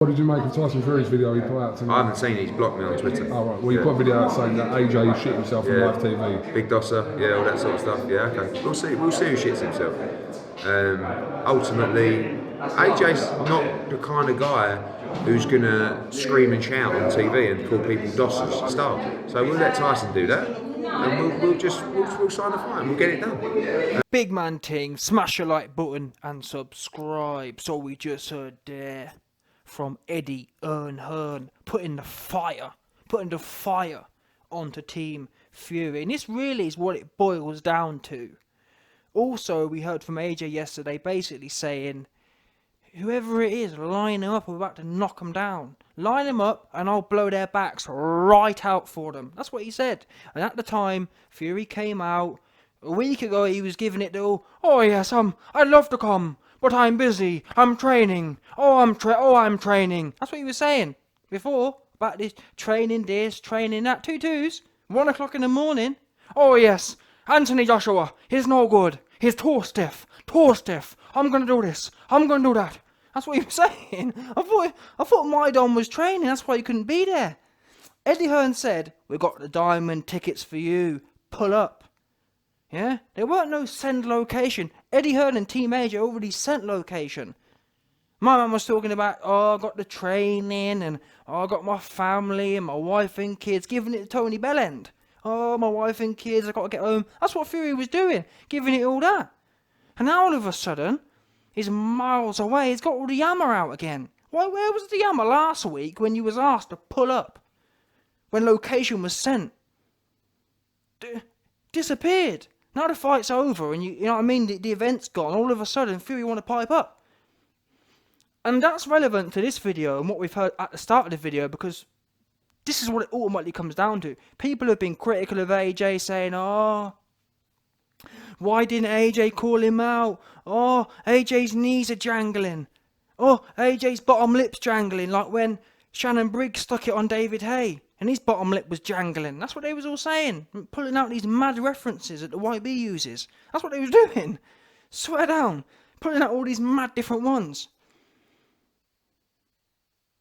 What did you make of Tyson Fury's video he put out tonight? I haven't seen it, he's blocked me on Twitter. Oh right, well you put a video out saying that AJ shit himself on live TV. Big dosser, yeah, all that sort of stuff, yeah, okay. We'll see who shits himself. Ultimately, AJ's not the kind of guy who's going to scream and shout on TV and call people dossers, stop. So we'll let Tyson do that, and we'll sign a fight and we'll get it done. Big man ting, smash the like button and subscribe. So we just heard there from Eddie Hearn putting the fire onto Team Fury. And this really is what it boils down to. Also, we heard from AJ yesterday basically saying, whoever it is, line them up, we're about to knock them down. Line them up and I'll blow their backs right out for them. That's what he said. And at the time, Fury came out. A week ago, he was giving it to, oh yes, I'd love to come, but I'm busy, I'm training, I'm training. That's what he was saying before, about this, training that, 2-2s, 1 o'clock in the morning. Oh yes, Anthony Joshua, he's no good, he's too stiff, I'm gonna do this, I'm gonna do that. That's what he was saying. I thought Maidon was training, that's why he couldn't be there. Eddie Hearn said, we got the diamond tickets for you, pull up. Yeah, there weren't no send location. Eddie Hearn and Team AJ already sent location. My man was talking about, I got the training, and I got my family and my wife and kids, giving it to Tony Bellend. Oh, my wife and kids, I got to get home. That's what Fury was doing, giving it all that. And now all of a sudden, he's miles away, he's got all the yammer out again. Why, where was the yammer last week when you was asked to pull up? When location was sent? Disappeared. Now the fight's over and you know what I mean, the event's gone, all of a sudden Fury want to pipe up. And that's relevant to this video and what we've heard at the start of the video, because this is what it ultimately comes down to. People have been critical of AJ, saying, oh, why didn't AJ call him out? Oh, AJ's knees are jangling. Oh, AJ's bottom lip's jangling, like when Shannon Briggs stuck it on David Hay. And his bottom lip was jangling. That's what they was all saying. Pulling out these mad references that the YB uses. That's what they was doing. Swear down. Pulling out all these mad different ones.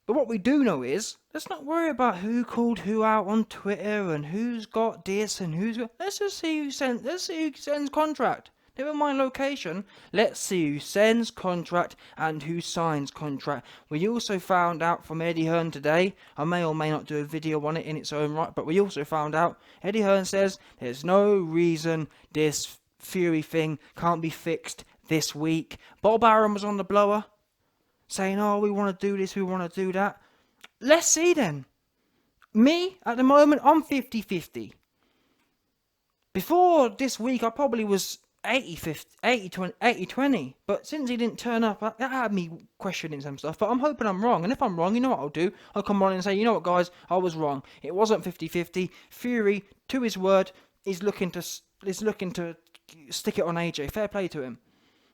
But what we do know is, let's not worry about who called who out on Twitter and who's got this and who's got... Let's see who sends contract. Never mind location. Let's see who sends contract and who signs contract. We also found out from Eddie Hearn today, I may or may not do a video on it in its own right, but we also found out, Eddie Hearn says there's no reason this Fury thing can't be fixed this week. Bob Arum was on the blower, saying, oh, we want to do this, we want to do that. Let's see then. Me, at the moment, I'm 50-50. Before this week, I probably was 80-20, but since he didn't turn up, that had me questioning some stuff, but I'm hoping I'm wrong, and if I'm wrong, you know what I'll do, I'll come on and say, you know what guys, I was wrong, it wasn't 50-50, Fury, to his word, is looking to stick it on AJ, fair play to him.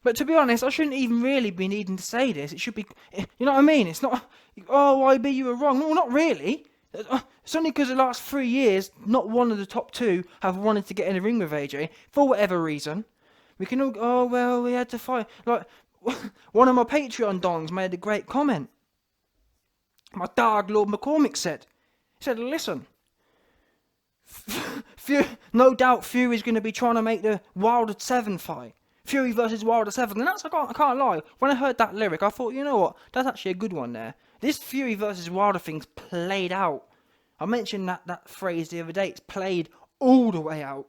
But to be honest, I shouldn't even really be needing to say this, it should be, you know what I mean, it's not, oh YB you were wrong, no not really. It's only because the last 3 years, not one of the top two have wanted to get in the ring with AJ, for whatever reason. We can all go, oh, well, we had to fight. Like, one of my Patreon dongs made a great comment. My dog, Lord McCormick, said, listen, no doubt Fury's going to be trying to make the Wilder 7 fight. Fury versus Wilder 7. And that's, I can't lie, when I heard that lyric, I thought, you know what, that's actually a good one there. This Fury versus Wilder thing's played out. I mentioned that phrase the other day, it's played all the way out.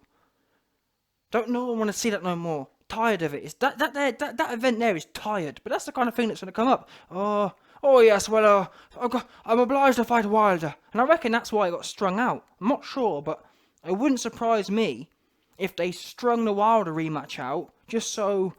Don't no one want to see that no more. Tired of it. It's that event there is tired. But that's the kind of thing that's going to come up. Oh yes, well, I'm obliged to fight Wilder. And I reckon that's why it got strung out. I'm not sure, but it wouldn't surprise me if they strung the Wilder rematch out just so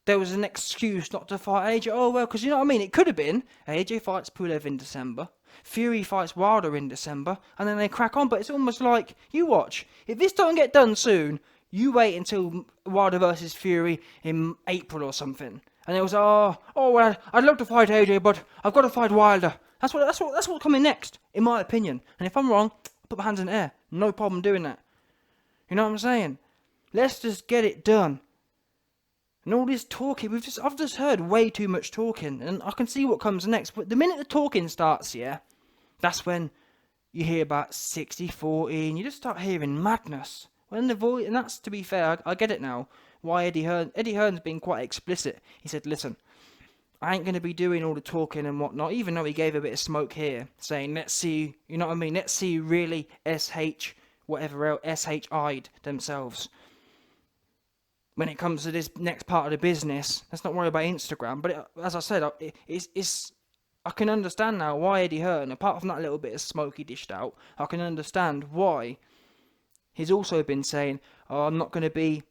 there was an excuse not to fight AJ. Oh, well, because you know what I mean? It could have been AJ fights Pulev in December. Fury fights Wilder in December. And then they crack on. But it's almost like, you watch. If this don't get done soon... You wait until Wilder versus Fury in April or something, and it was well, I'd love to fight AJ, but I've got to fight Wilder. That's what's coming next, in my opinion. And if I'm wrong, I'll put my hands in the air. No problem doing that. You know what I'm saying? Let's just get it done. And all this talking, I've just heard way too much talking, and I can see what comes next. But the minute the talking starts, yeah, that's when you hear about 60-40, and you just start hearing madness. When the voice, and that's, to be fair, I get it now. Why Eddie Hearn's been quite explicit. He said, listen, I ain't going to be doing all the talking and whatnot, even though he gave a bit of smoke here, saying, let's see, you know what I mean, let's see really whatever else, SHI'd themselves. When it comes to this next part of the business, let's not worry about Instagram. But as I said, I can understand now why Eddie Hearn, apart from that little bit of smoke he dished out, I can understand why he's also been saying, oh, I'm not going to be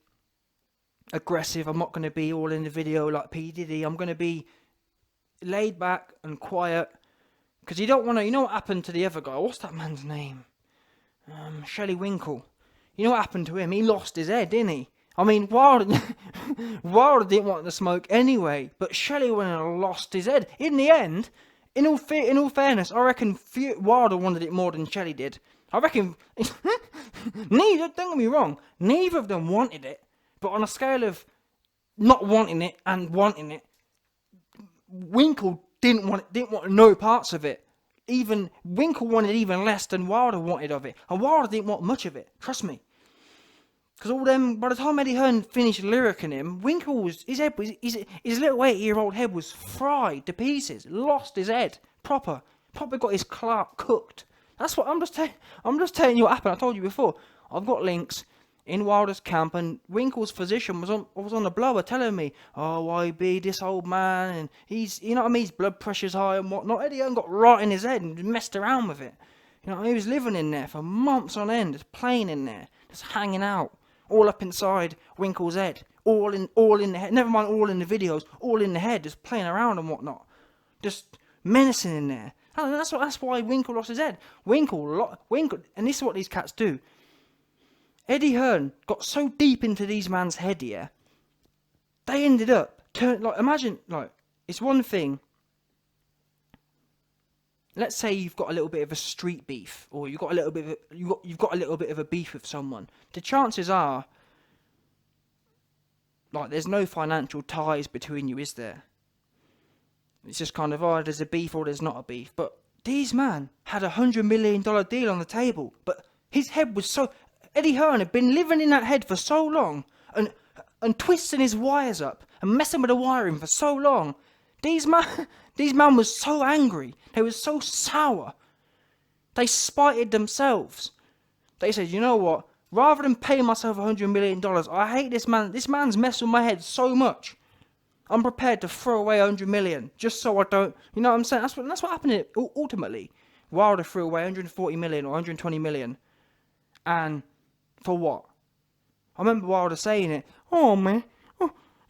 aggressive, I'm not going to be all in the video like P. Diddy, I'm going to be laid back and quiet. Because you don't want to, you know what happened to the other guy? What's that man's name? Shelley Winkle. You know what happened to him? He lost his head, didn't he? I mean, Wilder didn't want the smoke anyway, but Shelley went and lost his head. In the end, in all fairness, I reckon Wilder wanted it more than Shelley did. I reckon, don't get me wrong, neither of them wanted it, but on a scale of not wanting it and wanting it, Winkle didn't want no parts of it. Even Winkle wanted even less than Wilder wanted of it, and Wilder didn't want much of it, trust me. Because by the time Eddie Hearn finished lyricing him, Winkle's his little 8-year-old head was fried to pieces, lost his head, proper got his Clark cooked. That's what I'm just telling you what happened. I told you before. I've got links in Wilder's camp, and Winkle's physician was on the blower telling me, oh, YB, this old man, and he's, you know what I mean, his blood pressure's high and whatnot. Eddie Hearn got right in his head and messed around with it. You know, he was living in there for months on end, just playing in there, just hanging out. All up inside Winkle's head, all in the head. Never mind all in the videos, all in the head, just playing around and whatnot, just menacing in there. And that's why Winkle lost his head. Winkle, and this is what these cats do. Eddie Hearn got so deep into these man's head here, they ended up imagine, it's one thing. Let's say you've got a little bit of a street beef, or you've got a little bit of a beef with someone. The chances are, there's no financial ties between you, is there? It's just kind of, there's a beef or there's not a beef. But these man had $100 million deal on the table, but his head was so. Eddie Hearn had been living in that head for so long, and twisting his wires up and messing with the wiring for so long. These man was so angry. They were so sour. They spited themselves. They said, you know what? Rather than pay myself $100 million, I hate this man. This man's messed with my head so much. I'm prepared to throw away $100 million just so I don't. You know what I'm saying? That's what happened ultimately. Wilder threw away $140 million or $120 million, and for what? I remember Wilder saying it. Oh man,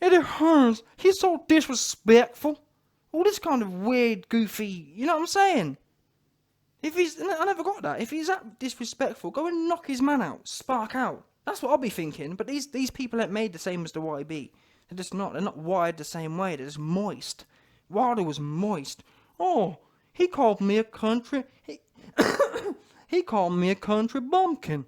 Eddie Hearn, he's so disrespectful. All this kind of weird, goofy, you know what I'm saying? I never got that. If he's that disrespectful, go and knock his man out, spark out. That's what I'll be thinking. But these people ain't made the same as the YB. They're just not. They're not wired the same way. They're just moist. Wilder was moist. Oh, he called me a country. He called me a country bumpkin.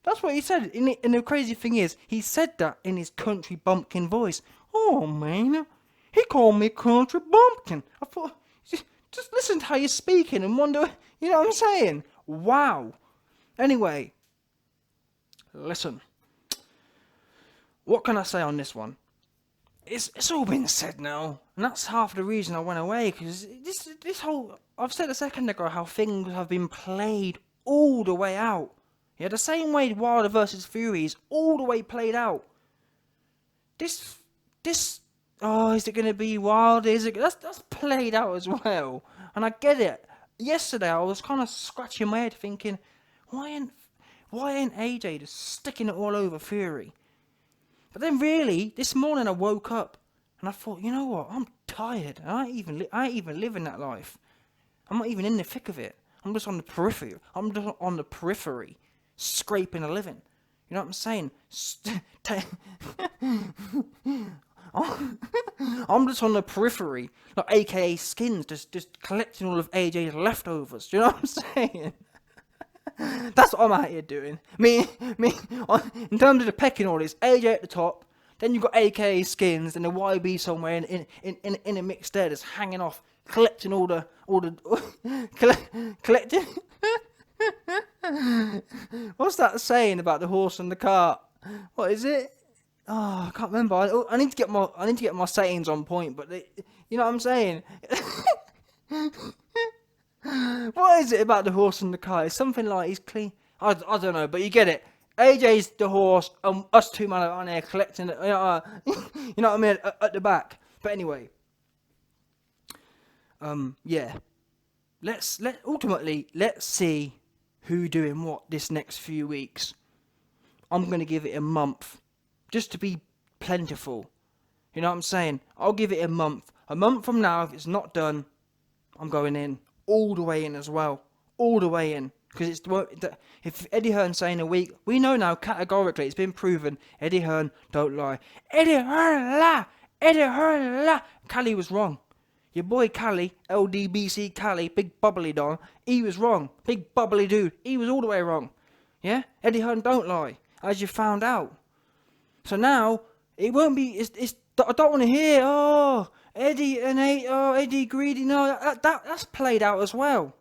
That's what he said. And the crazy thing is, he said that in his country bumpkin voice. Oh man. He called me country bumpkin. I thought, just listen to how you're speaking and wonder, you know what I'm saying? Wow. Anyway, listen. What can I say on this one? It's all been said now, and that's half the reason I went away, because this whole, I've said a second ago how things have been played all the way out. Yeah, the same way Wilder versus Fury is all the way played out. This. Oh, is it going to be Wilder? That's played out as well. And I get it. Yesterday I was kind of scratching my head thinking, why ain't AJ just sticking it all over Fury? But then really, this morning I woke up and I thought, you know what? I'm tired. I ain't even living that life. I'm not even in the thick of it. I'm just on the periphery. Scraping a living. You know what I'm saying? I'm just on the periphery, aka skins, just collecting all of AJ's leftovers. Do you know what I'm saying? That's what I'm out here doing. Me. In terms of the pecking order, it's AJ at the top, Then you've got AKA Skins and the YB somewhere in a mix there that's hanging off, collecting all the collecting. What's that saying about the horse and the cart? What is it? Oh, I can't remember. I need to get my sayings on point, but you know what I'm saying? What is it about the horse and the cart? It's something like he's clean. I don't know, but you get it. AJ's the horse, and us two men are on there collecting it. You know what I mean? At the back. But anyway, yeah. Let's see who doing what this next few weeks. I'm gonna give it a month, just to be plentiful. You know what I'm saying? I'll give it a month. A month from now, if it's not done, I'm going in all the way in as well, all the way in. Because if Eddie Hearn's saying a week, we know now categorically, it's been proven, Eddie Hearn don't lie. Eddie Hearn lie! Eddie Hearn lie! Callie was wrong. Your boy Callie, LDBC Callie, big bubbly don, he was wrong. Big bubbly dude, he was all the way wrong. Yeah? Eddie Hearn don't lie, as you found out. So now, it won't be, I don't want to hear, oh, Eddie greedy, no, that's played out as well.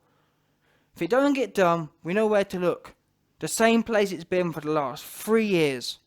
If it doesn't get done, we know where to look. The same place it's been for the last 3 years.